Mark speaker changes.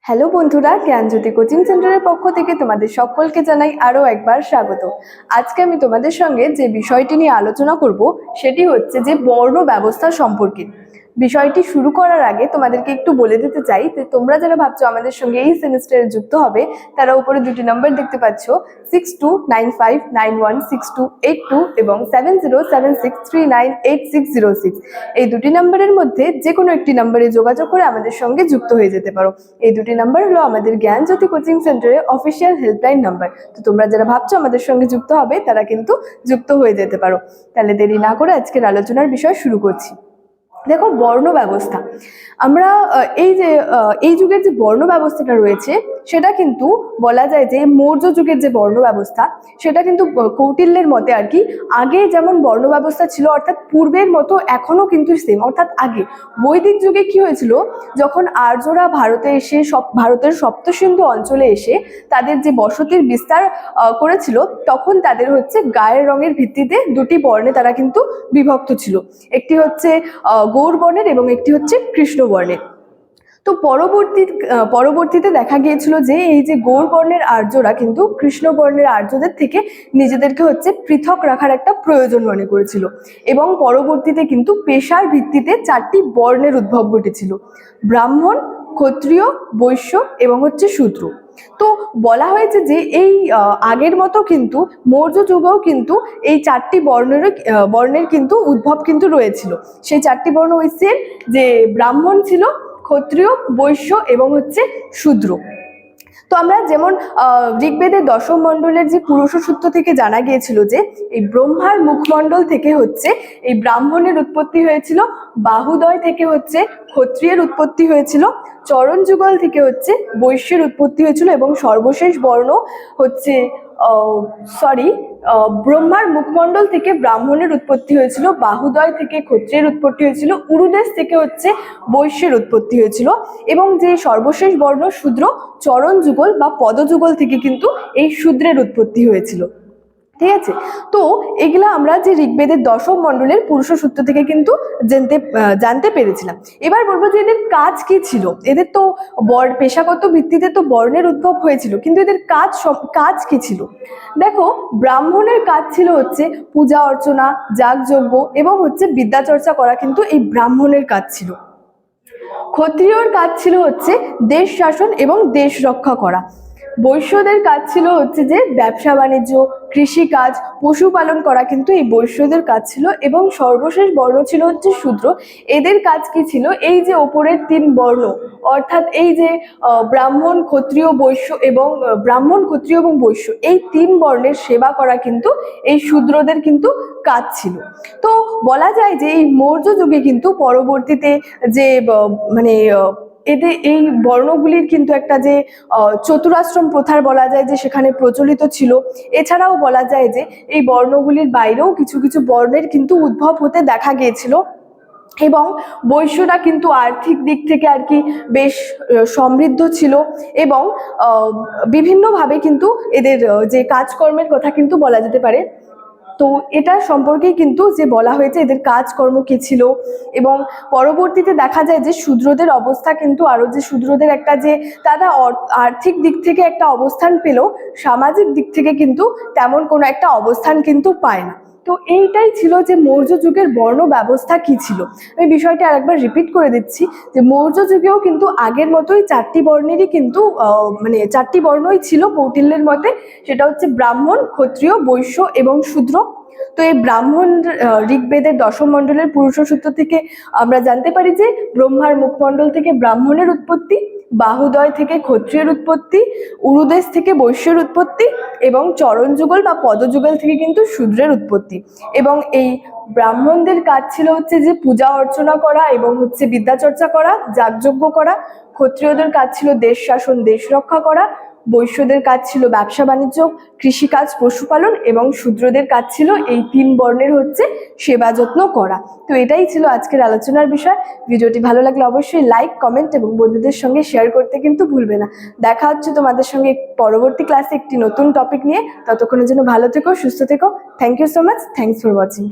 Speaker 1: Hello বন্ধুরা, জ্ঞানজ্যোতি coaching সেন্টারের পক্ষ থেকে তোমাদের সকলকে জানাই আরও একবার স্বাগত। আজকে আমি তোমাদের সঙ্গে যে বিষয়টি নিয়ে আলোচনা করব সেটি হচ্ছে যে বর্ণ ব্যবস্থা সম্পর্কে। বিষয়টি শুরু করার আগে তোমাদেরকে একটু বলে দিতে চাই যে তোমরা যারা ভাবছো আমাদের সঙ্গে এই সেমিস্টারে যুক্ত হবে, তারা উপরে দুটি নম্বর দেখতে পাচ্ছ, 6295916282 এবং 7076398606। এই দুটি নম্বরের মধ্যে যে কোনো একটি নম্বরে যোগাযোগ করে আমাদের সঙ্গে যুক্ত হয়ে যেতে পারো। এই দুটি নাম্বার হলো আমাদের জ্ঞানজ্যোতি কোচিং সেন্টারের অফিসিয়াল হেল্পলাইন নাম্বার। তো তোমরা যারা ভাবছো আমাদের সঙ্গে যুক্ত হবে, তারা কিন্তু যুক্ত হয়ে যেতে পারো। তাহলে দেরি না করে আজকের আলোচনার বিষয় শুরু করছি। দেখো, বর্ণ ব্যবস্থা, আমরা এই যুগের যে বর্ণ ব্যবস্থাটা রয়েছে সেটা কিন্তু বলা যায় যে মৌর্য যুগের যে বর্ণ ব্যবস্থা সেটা কিন্তু কৌটিল্যের মতে আর কি আগে যেমন বর্ণ ব্যবস্থা ছিল, অর্থাৎ পূর্বের মতো এখনো কিন্তু সেম। অর্থাৎ আগে বৈদিক যুগে কি হয়েছিল, যখন আর্যরা ভারতে এসে ভারতের সপ্তসিন্ধু অঞ্চলে এসে তাদের যে বসতির বিস্তার করেছিল, তখন তাদের হচ্ছে গায়ের রঙের ভিত্তিতে দুটি বর্ণে তারা কিন্তু বিভক্ত ছিল। একটি হচ্ছে গৌর বর্ণের এবং একটি হচ্ছে কৃষ্ণ বর্ণের। তো পরবর্তীতে দেখা গিয়েছিল যে এই যে গৌর বর্ণের আর্যরা কিন্তু কৃষ্ণ বর্ণের আর্যদের থেকে নিজেদেরকে হচ্ছে পৃথক রাখার একটা প্রয়োজন মনে করেছিল, এবং পরবর্তীতে কিন্তু পেশার ভিত্তিতে চারটি বর্ণের উদ্ভব ঘটেছিল: ব্রাহ্মণ, ক্ষত্রিয়, বৈশ্য এবং হচ্ছে শূদ্র। তো বলা হয়েছে যে এই আগের মতো কিন্তু মৌর্য যুগেও কিন্তু এই চারটি বর্ণের কিন্তু উদ্ভব কিন্তু রয়েছিল। সেই চারটি বর্ণ হচ্ছে যে ব্রাহ্মণ ছিল, ক্ষত্রিয়, বৈশ্য এবং হচ্ছে শূদ্র। তো আমরা যেমন ঋগ্বেদের দশম মণ্ডলের যে পুরুষ সূত্র থেকে জানা গিয়েছিল যে এই ব্রহ্মার মুখমণ্ডল থেকে হচ্ছে এই ব্রাহ্মণের উৎপত্তি হয়েছিল, বাহুদয় থেকে হচ্ছে ক্ষত্রিয়ের উৎপত্তি হয়েছিল, চরণ যুগল থেকে হচ্ছে বৈশ্যের উৎপত্তি হয়েছিল, এবং সর্বশেষ বর্ণ হচ্ছে ব্রহ্মার মুখমণ্ডল থেকে ব্রাহ্মণের উৎপত্তি হয়েছিল, বাহুদয় থেকে ক্ষত্রিয়ের উৎপত্তি হয়েছিল, উরুদেশ থেকে হচ্ছে বৈশ্যের উৎপত্তি হয়েছিল, এবং যে সর্বশেষ বর্ণ শূদ্র, চরণ যুগল বা পদযুগল থেকে কিন্তু এই শূদ্রের উৎপত্তি হয়েছিল। ঠিক আছে, তো এগুলা আমরা যে ঋগ্বেদের দশম মণ্ডলের পুরুষ সূত্র থেকে কিন্তু জানতে পেরেছিলাম। এবার বলবো যে এদের কাজ কি ছিল। এদের তো পেশাগত ভিত্তিতে তো বর্ণের উদ্ভব হয়েছিল, কিন্তু এদের কাজ কি ছিল। দেখো, ব্রাহ্মণের কাজ ছিল হচ্ছে পূজা অর্চনা, যাগযজ্ঞ এবং হচ্ছে বিদ্যা চর্চা করা, কিন্তু এই ব্রাহ্মণের কাজ ছিল। ক্ষত্রিয়র কাজ ছিল হচ্ছে দেশ শাসন এবং দেশ রক্ষা করা। বৈশ্যদের কাজ ছিল হচ্ছে যে ব্যবসা বাণিজ্য, কৃষিকাজ, পশুপালন করা, কিন্তু এই বৈশ্যদের কাজ ছিল। এবং সর্বশেষ বর্ণ ছিল হচ্ছে শূদ্র। এদের কাজ কি ছিল, এই যে ওপরের তিন বর্ণ, অর্থাৎ এই যে ব্রাহ্মণ, ক্ষত্রিয়, বৈশ্য এবং বৈশ্য, এই তিন বর্ণের সেবা করা কিন্তু এই শূদ্রদের কিন্তু কাজ ছিল। তো বলা যায় যে এই মৌর্য যুগে কিন্তু পরবর্তীতে যে এদের এই বর্ণগুলির কিন্তু একটা যে চতুরাশ্রম প্রথার বলা যায় যে সেখানে প্রচলিত ছিল। এছাড়াও বলা যায় যে এই বর্ণগুলির বাইরেও কিছু কিছু বর্ণের কিন্তু উদ্ভব হতে দেখা গিয়েছিল, এবং বৈশ্যরা কিন্তু আর্থিক দিক থেকে আর কি বেশ সমৃদ্ধ ছিল, এবং বিভিন্নভাবে কিন্তু এদের যে কাজকর্মের কথা কিন্তু বলা যেতে পারে। তো এটা সম্পর্কেই কিন্তু যে বলা হয়েছে এদের কাজকর্ম কি ছিল। এবং পরবর্তীতে দেখা যায় যে শূদ্রদের অবস্থা কিন্তু আরো, যে শূদ্রদের একটা যে তারা আর্থিক দিক থেকে একটা অবস্থান পেলেও সামাজিক দিক থেকে কিন্তু তেমন কোনো একটা অবস্থান কিন্তু পায় না। তো এইটাই ছিল যে মৌর্য যুগের বর্ণ ব্যবস্থা কি ছিল। আমি বিষয়টা আরেকবার রিপিট করে দিচ্ছি যে মৌর্য যুগেও কিন্তু আগের মতোই চারটি বর্ণেরই কিন্তু চারটি বর্ণই ছিল কৌটিল্যের মতে। সেটা হচ্ছে ব্রাহ্মণ, ক্ষত্রিয়, বৈশ্য এবং শূদ্র। তো এই ব্রাহ্মণ ঋগ্বেদের দশম মণ্ডলের পুরুষ সূত্র থেকে আমরা জানতে পারি যে ব্রহ্মার মুখমণ্ডল থেকে ব্রাহ্মণের উৎপত্তি, বাহুদয় থেকে ক্ষত্রিয়ের উৎপত্তি, উরুদেশ থেকে বৈশ্যের উৎপত্তি, এবং চরণ যুগল বা পদযুগল থেকে কিন্তু শূদ্রের উৎপত্তি। এবং এই ব্রাহ্মণদের কাজ ছিল হচ্ছে যে পূজা অর্চনা করা এবং হচ্ছে বিদ্যাচর্চা করা, যাগযজ্ঞ করা। ক্ষত্রিয়দের কাজ ছিল দেশ শাসন, দেশ রক্ষা করা। বৈশ্যদের কাজ ছিল ব্যবসা বাণিজ্য, কৃষিকাজ, পশুপালন, এবং শূদ্রদের কাজ ছিল এই তিন বর্ণের হচ্ছে সেবা যত্ন করা। তো এটাই ছিল আজকের আলোচনার বিষয়। ভিডিওটি ভালো লাগলে অবশ্যই লাইক, কমেন্ট এবং বন্ধুদের সঙ্গে শেয়ার করতে কিন্তু ভুলবে না। দেখা হচ্ছে তোমাদের সঙ্গে পরবর্তী ক্লাসে একটি নতুন টপিক নিয়ে। ততক্ষণের জন্য ভালো থেকো, সুস্থ থেকো। Thank you so much. Thanks for watching.